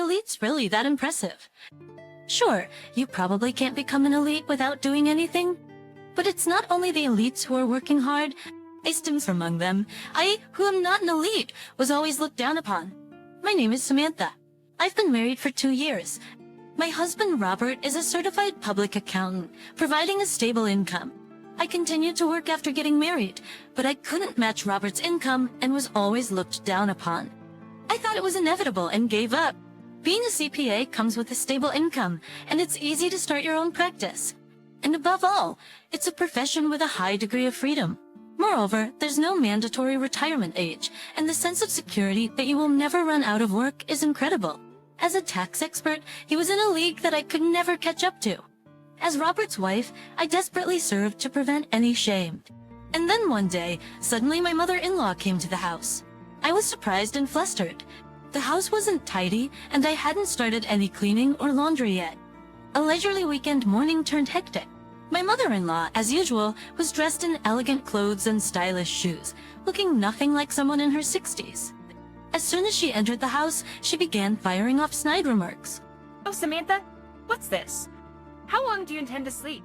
elite's really that impressive? Sure, you probably can't become an elite without doing anything. But it's not only the elites who are working hard. I stem from among them. I, who am not an elite, was always looked down upon. My name is Samantha. I've been married for 2 years. My husband, Robert, is a certified public accountant, providing a stable income. I continued to work after getting married, but I couldn't match Robert's income and was always looked down upon. I thought it was inevitable and gave up. Being a CPA comes with a stable income, and it's easy to start your own practice. And above all, it's a profession with a high degree of freedom. Moreover, there's no mandatory retirement age, and the sense of security that you will never run out of work is incredible. As a tax expert, he was in a league that I could never catch up to. As Robert's wife, I desperately served to prevent any shame. And then one day, suddenly my mother-in-law came to the house. I was surprised and flustered. The house wasn't tidy, and I hadn't started any cleaning or laundry yet. A leisurely weekend morning turned hectic. My mother-in-law, as usual, was dressed in elegant clothes and stylish shoes, looking nothing like someone in her 60s. As soon as she entered the house, she began firing off snide remarks. Oh, Samantha, what's this? How long do you intend to sleep?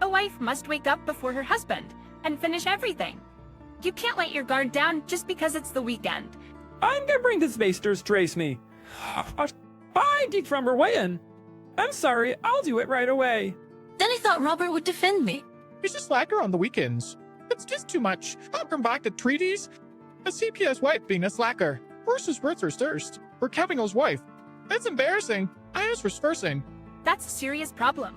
A wife must wake up before her husband and finish everything. You can't let your guard down just because it's the weekend. I'm gonna bring the spacers trace me. I did from her way in. I'm sorry, I'll do it right away. Then I thought Robert would defend me. He's a slacker on the weekends. It's just too much. I'll come back to treaties. A CPS wife being a slacker. Versus Ritzer's thirst. For Kevin's wife. That's embarrassing. I was reversing. That's a serious problem.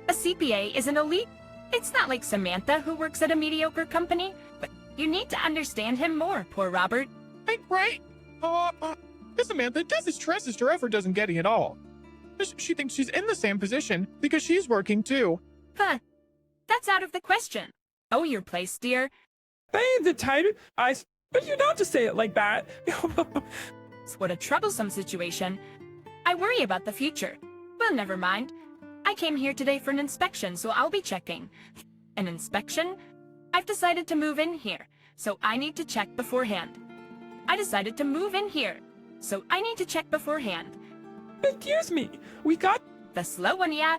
A CPA is an elite. It's not like Samantha who works at a mediocre company, but you need to understand him more, poor Robert. Right. Samantha does as stress as her effort doesn't get it at all. She thinks she's in the same position because she's working too. Huh. That's out of the question. Oh, your place, dear. Babe, the title, but you not to say it like that. What a troublesome situation. I worry about the future. Well, never mind. I came here today for an inspection, so I'll be checking. An inspection? I've decided to move in here, so I need to check beforehand. I decided to move in here, so I need to check beforehand. Excuse me, we got... The slow one, yeah.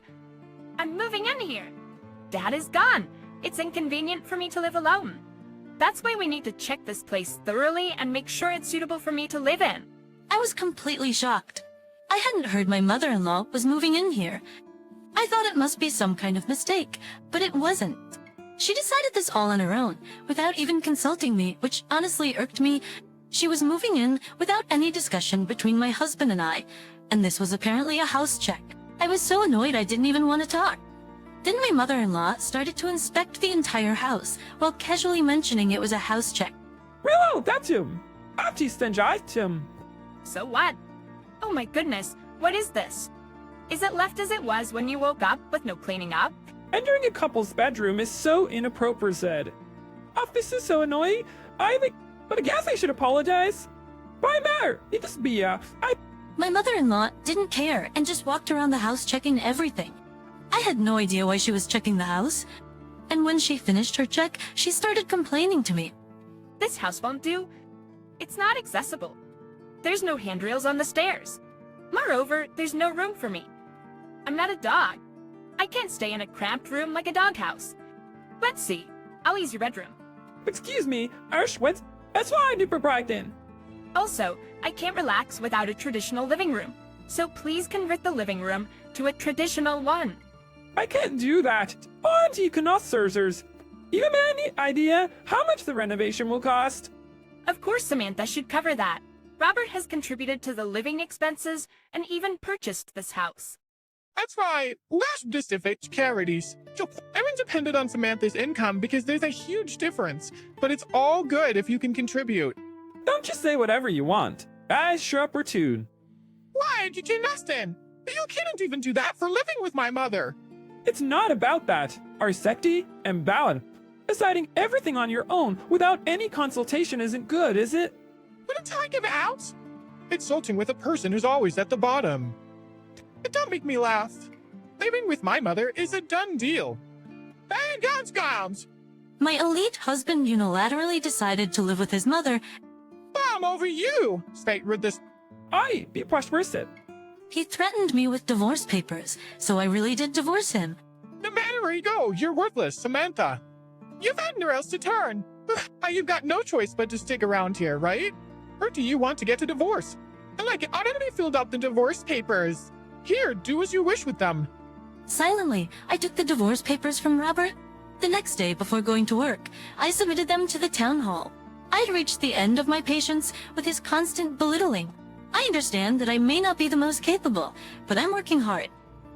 I'm moving in here. Dad is gone. It's inconvenient for me to live alone. That's why we need to check this place thoroughly and make sure it's suitable for me to live in. I was completely shocked. I hadn't heard my mother-in-law was moving in here. I thought it must be some kind of mistake, but it wasn't. She decided this all on her own, without even consulting me, which honestly irked me. She was moving in without any discussion between my husband and I, and this was apparently a house check. I was so annoyed I didn't even want to talk. Then my mother-in-law started to inspect the entire house, while casually mentioning it was a house check. Real, that's him. Him. So what? Oh my goodness, what is this? Is it left as it was when you woke up with no cleaning up? Entering a couple's bedroom is so inappropriate. Oh, this is so annoying. But I guess I should apologize. Bye, Mayor. It just be, My mother-in-law didn't care and just walked around the house checking everything. I had no idea why she was checking the house. And when she finished her check, she started complaining to me. This house won't do. It's not accessible. There's no handrails on the stairs. Moreover, there's no room for me. I'm not a dog. I can't stay in a cramped room like a doghouse. Let's see. I'll use your bedroom. Excuse me, that's why I do then. Also, I can't relax without a traditional living room. So please convert the living room to a traditional one. I can't do that. Auntie, you cannot, sirs. You have any idea how much the renovation will cost? Of course Samantha should cover that. Robert has contributed to the living expenses and even purchased this house. That's right. Let's disinfect charities. I'm independent on Samantha's income because there's a huge difference. But it's all good if you can contribute. Don't just say whatever you want. I sure opportune. Why did you Justin? You can't even do that for living with my mother. It's not about that. Arsekti and Ballad. Deciding everything on your own without any consultation isn't good, is it? Wouldn't I give out? Insulting with a person who's always at the bottom. Don't make me laugh. Living with my mother is a done deal. Bang guns! My elite husband unilaterally decided to live with his mother. I'm over you! State with this. I be prosperous. He threatened me with divorce papers, so I really did divorce him. No matter where you go, you're worthless, Samantha. You've had nowhere else to turn. You've got no choice but to stick around here, right? Or do you want to get a divorce? I like it. I already filled out the divorce papers. Here, do as you wish with them. Silently, I took the divorce papers from Robert. The next day, before going to work, I submitted them to the town hall. I had reached the end of my patience with his constant belittling. I understand that I may not be the most capable, but I'm working hard.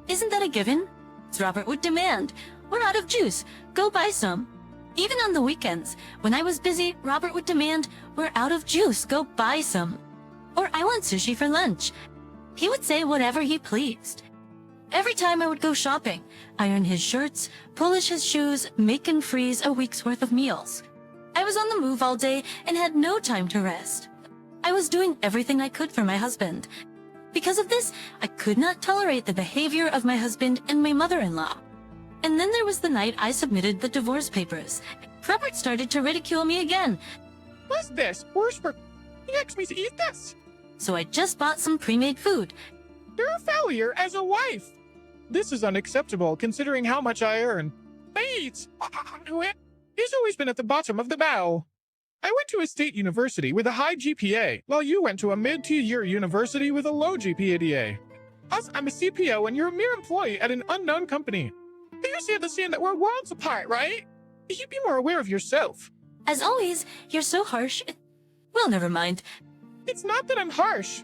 Isn't that a given? As Robert would demand, we're out of juice, go buy some. Even on the weekends, when I was busy, Robert would demand, we're out of juice, go buy some. Or I want sushi for lunch. He would say whatever he pleased. Every time I would go shopping, iron his shirts, polish his shoes, make and freeze a week's worth of meals. I was on the move all day and had no time to rest. I was doing everything I could for my husband. Because of this, I could not tolerate the behavior of my husband and my mother-in-law. And then there was the night I submitted the divorce papers. Robert started to ridicule me again. What's this? Worship. He asked me to eat this. So I just bought some pre-made food. You're a failure as a wife. This is unacceptable considering how much I earn. Wait! He's always been at the bottom of the barrel. I went to a state university with a high GPA, while you went to a mid-tier university with a low GPA. I'm a CPO and you're a mere employee at an unknown company. But you see understand that we're worlds apart, right? You should be more aware of yourself. As always, you're so harsh. Well, never mind. It's not that I'm harsh.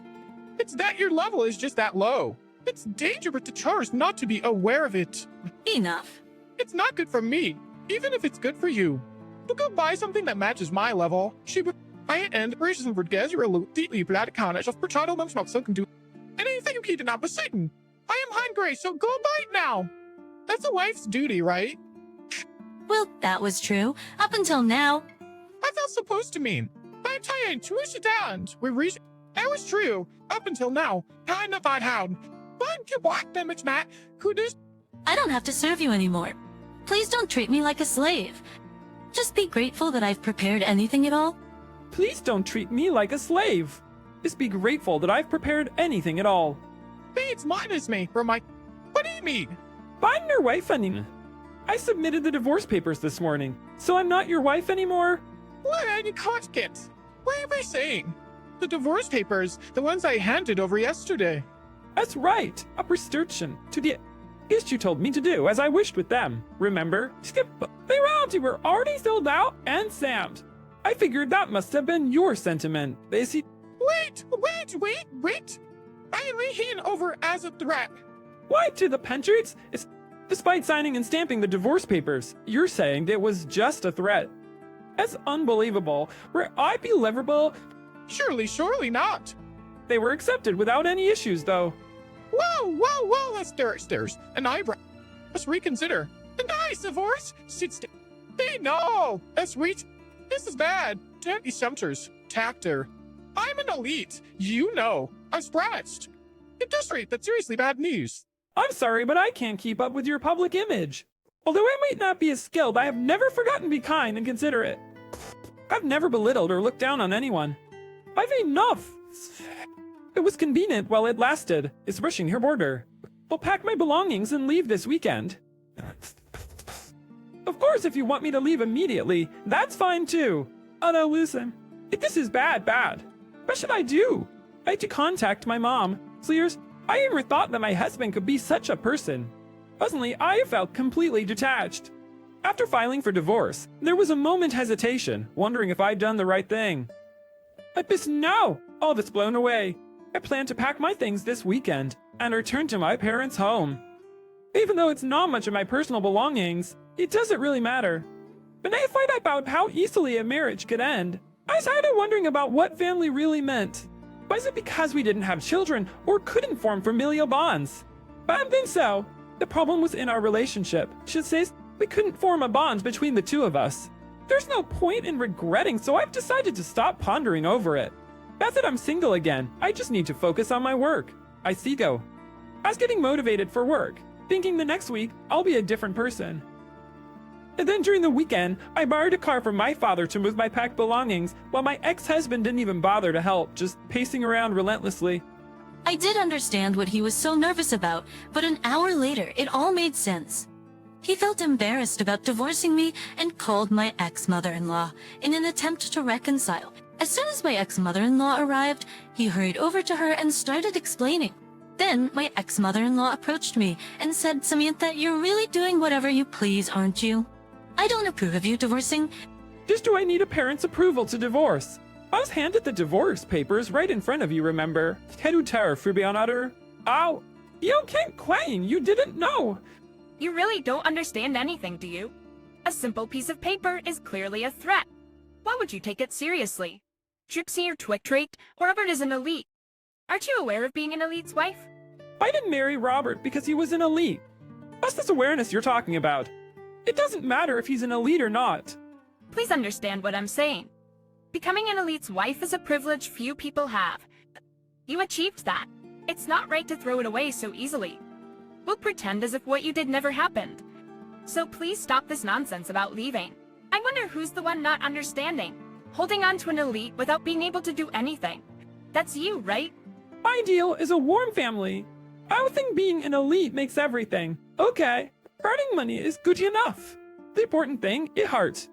It's that your level is just that low. It's dangerous to choose not to be aware of it. Enough. It's not good for me, even if it's good for you. To go buy something that matches my level. She would buy and reason for casual deeply black carnage of potato mums not so can do anything you did not besitten. I am hungry, so go buy it now. That's a wife's duty, right? Well, that was true. Up until now. What that's supposed to mean? I'm tired, twist it down. We reason that was true. Up until now. Kind of odd how. But can walk them it's Matt. Who does I don't have to serve you anymore. Please don't treat me like a slave. Just be grateful that I've prepared anything at all. Please don't treat me like a slave. Just be grateful that I've prepared anything at all. Bates minus me for my what do you mean? I'm your wife anymore. I submitted the divorce papers this morning, so I'm not your wife anymore? What you can't get? What am I saying? The divorce papers, the ones I handed over yesterday. That's right, a restriction to the as you told me to do, as I wished with them. Remember? Skip, they were already filled out and stamped. I figured that must have been your sentiment. They see. Wait! I am reading over as a threat. Why to the Patriots? Despite signing and stamping the divorce papers, you're saying it was just a threat. That's unbelievable. Were I believable? Surely not. They were accepted without any issues, though. Whoa, let's stairs. An eyebrow. Let's reconsider. A nice divorce? Sit still. Hey, no! That's sweet. This is bad. Daddy Sumters. Tactor. I'm an elite. You know. I'm scratched. Industry, that's seriously bad news. I'm sorry, but I can't keep up with your public image. Although I might not be as skilled, I have never forgotten to be kind and considerate. I've never belittled or looked down on anyone. I've enough. It was convenient while it lasted. It's rushing her border. I'll pack my belongings and leave this weekend. Of course, if you want me to leave immediately, that's fine too. Oh no, listen. If this is bad. What should I do? I had to contact my mom. Slears, I never thought that my husband could be such a person. Suddenly, I felt completely detached. After filing for divorce, there was a moment hesitation, wondering if I'd done the right thing. But now, all that's blown away. I plan to pack my things this weekend and return to my parents' home. Even though it's not much of my personal belongings, it doesn't really matter. When I find out about how easily a marriage could end, I started wondering about what family really meant. Was it because we didn't have children or couldn't form familial bonds? But I don't think so. The problem was in our relationship. She says we couldn't form a bond between the two of us. There's no point in regretting, so I've decided to stop pondering over it. Now that I'm single again, I just need to focus on my work. I was getting motivated for work, thinking the next week I'll be a different person. And then during the weekend, I borrowed a car from my father to move my packed belongings, while my ex-husband didn't even bother to help, just pacing around relentlessly. I did understand what he was so nervous about, but an hour later, it all made sense. He felt embarrassed about divorcing me and called my ex-mother-in-law in an attempt to reconcile. As soon as my ex-mother-in-law arrived, he hurried over to her and started explaining. Then my ex-mother-in-law approached me and said, "Samantha, you're really doing whatever you please, aren't you? I don't approve of you divorcing." Just do I need a parent's approval to divorce? I was handed the divorce papers right in front of you, remember? Heruter Frubianader. Ow! You can't claim you didn't know. You really don't understand anything, do you? A simple piece of paper is clearly a threat. Why would you take it seriously? Trixie or Twick trait, or Robert is an elite. Aren't you aware of being an elite's wife? I didn't marry Robert because he was an elite. What's this awareness you're talking about? It doesn't matter if he's an elite or not. Please understand what I'm saying. Becoming an elite's wife is a privilege few people have. You achieved that. It's not right to throw it away so easily. We'll pretend as if what you did never happened. So please stop this nonsense about leaving. I wonder who's the one not understanding, holding on to an elite without being able to do anything. That's you, right? Ideal is a warm family. I would think being an elite makes everything. Okay, earning money is good enough. The important thing, it hurts.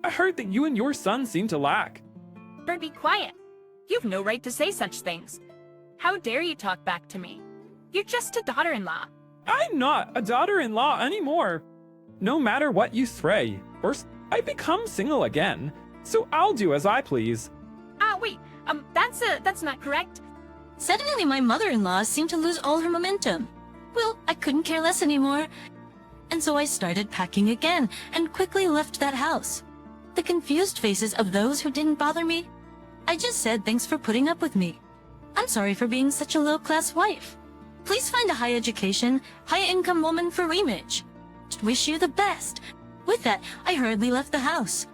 I heard that you and your son seem to lack. Bert, be quiet. You've no right to say such things. How dare you talk back to me? You're just a daughter-in-law. I'm not a daughter-in-law anymore. No matter what you say, first I become single again, so I'll do as I please. Wait, that's not correct. Suddenly, my mother-in-law seemed to lose all her momentum. Well, I couldn't care less anymore. And so I started packing again and quickly left that house. The confused faces of those who didn't bother me. I just said thanks for putting up with me. I'm sorry for being such a low-class wife. Please find a high education, high-income woman for remarriage. Wish you the best. With that, I hurriedly left the house.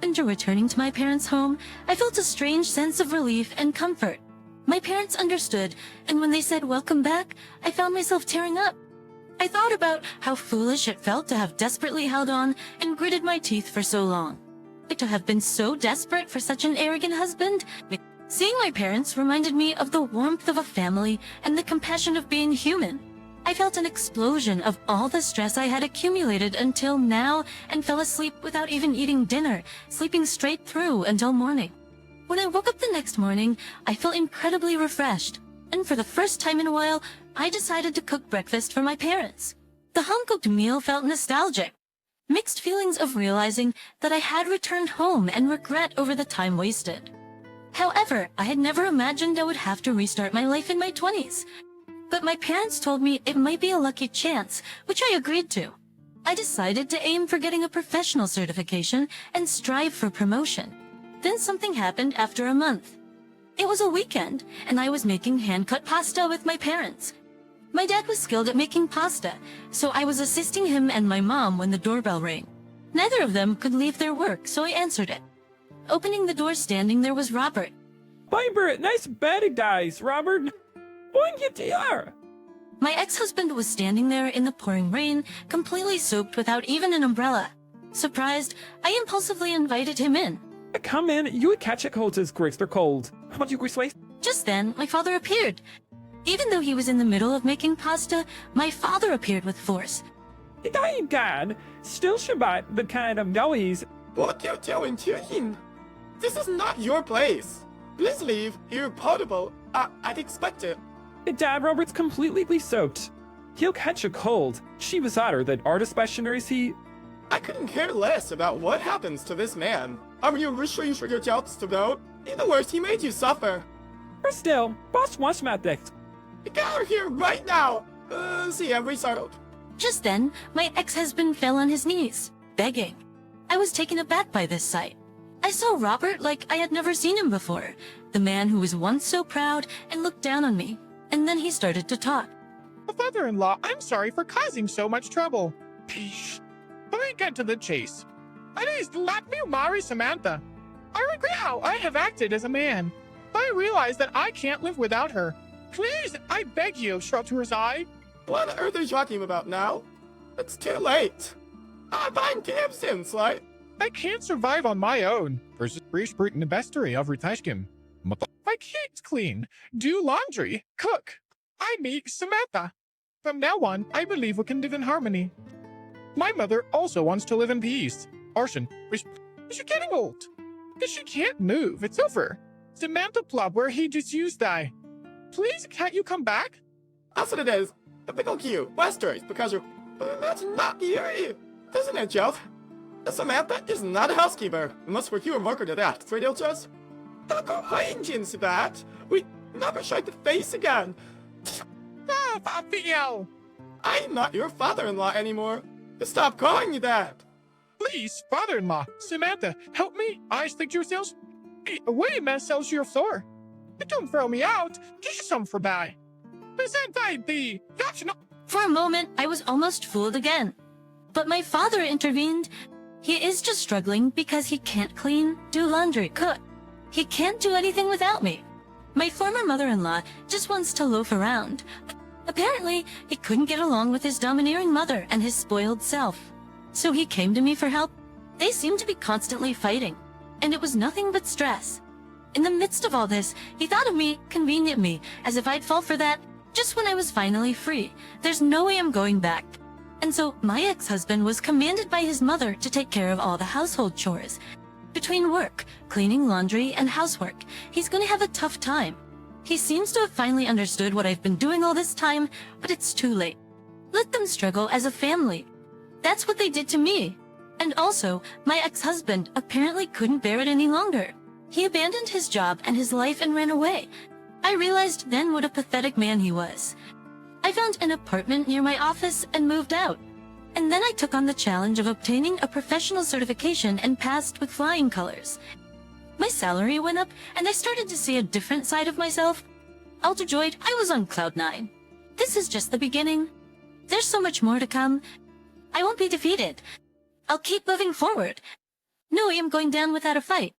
After returning to my parents' home, I felt a strange sense of relief and comfort. My parents understood, and when they said welcome back, I found myself tearing up. I thought about how foolish it felt to have desperately held on and gritted my teeth for so long. To have been so desperate for such an arrogant husband. Seeing my parents reminded me of the warmth of a family and the compassion of being human. I felt an explosion of all the stress I had accumulated until now and fell asleep without even eating dinner, sleeping straight through until morning. When I woke up the next morning, I felt incredibly refreshed, and for the first time in a while, I decided to cook breakfast for my parents. The home-cooked meal felt nostalgic. Mixed feelings of realizing that I had returned home and regret over the time wasted. However, I had never imagined I would have to restart my life in my 20s. But my parents told me it might be a lucky chance, which I agreed to. I decided to aim for getting a professional certification and strive for promotion. Then something happened after a month. It was a weekend, and I was making hand-cut pasta with my parents. My dad was skilled at making pasta, so I was assisting him and my mom when the doorbell rang. Neither of them could leave their work, so I answered it. Opening the door, standing there was Robert. Robert, nice bed, guys, Robert. Buen día. My ex-husband was standing there in the pouring rain, completely soaked without even an umbrella. Surprised, I impulsively invited him in. Come in, you would catch a cold as grits, they're cold. How about you, Grace? Just then, my father appeared. Even though he was in the middle of making pasta, my father appeared with force. God, still Shabbat, the kind of noise. What are you doing to him? This is not your place. Please leave. You're potable. I'd expect it. Dad, Robert's completely soaked. He'll catch a cold. She was hotter that artist missionaries he... I couldn't care less about what happens to this man. Are you really sure your job's about? In the worst, he made you suffer. Or still, boss wants my dick. Get out of here right now! See, I'm resettled. Just then, my ex-husband fell on his knees, begging. I was taken aback by this sight. I saw Robert like I had never seen him before, the man who was once so proud and looked down on me. And then he started to talk. Father-in-law, I'm sorry for causing so much trouble. Peace. Let me get to the chase. Please let me marry Samantha. I regret how I have acted as a man. I realize that I can't live without her. Please, I beg you, Shroturzai. What on earth are you talking about now? It's too late. I'm damn since, like. I can't survive on my own. Versus Brut in the bestiary of Retashkim. I can't clean, do laundry, cook, I meet Samantha. From now on, I believe we can live in harmony. My mother also wants to live in peace. Arshan, is she getting old? Because she can't move. It's over. Samantha plot where he just used I. Please, can't you come back? That's what it is. The pickle cue, Westeros, because you're... That's not you, isn't it, Jeff? Samantha is not a housekeeper. We must procure a worker to that. They'll just... Arrangements that. We never shake the face again. Ah, Fabio! I'm not your father-in-law anymore. Stop calling me that. Please, father-in-law, Samantha, help me. I think yourselves... Wait, myself your floor. Don't throw me out. Just some for buy. Present I the... For a moment, I was almost fooled again. But my father intervened. He is just struggling because he can't clean, do laundry, cook. He can't do anything without me. My former mother-in-law just wants to loaf around. Apparently, he couldn't get along with his domineering mother and his spoiled self. So he came to me for help. They seemed to be constantly fighting, and it was nothing but stress. In the midst of all this, he thought of me, convenient me, as if I'd fall for that just when I was finally free. There's no way I'm going back. And so my ex-husband was commanded by his mother to take care of all the household chores. Between work, cleaning, laundry, and housework, he's going to have a tough time. He seems to have finally understood what I've been doing all this time, but it's too late. Let them struggle as a family. That's what they did to me. And also, my ex-husband apparently couldn't bear it any longer. He abandoned his job and his life and ran away. I realized then what a pathetic man he was. I found an apartment near my office and moved out. And then I took on the challenge of obtaining a professional certification and passed with flying colors. My salary went up and I started to see a different side of myself. Overjoyed, I was on cloud 9. This is just the beginning. There's so much more to come. I won't be defeated. I'll keep moving forward. No, I am going down without a fight.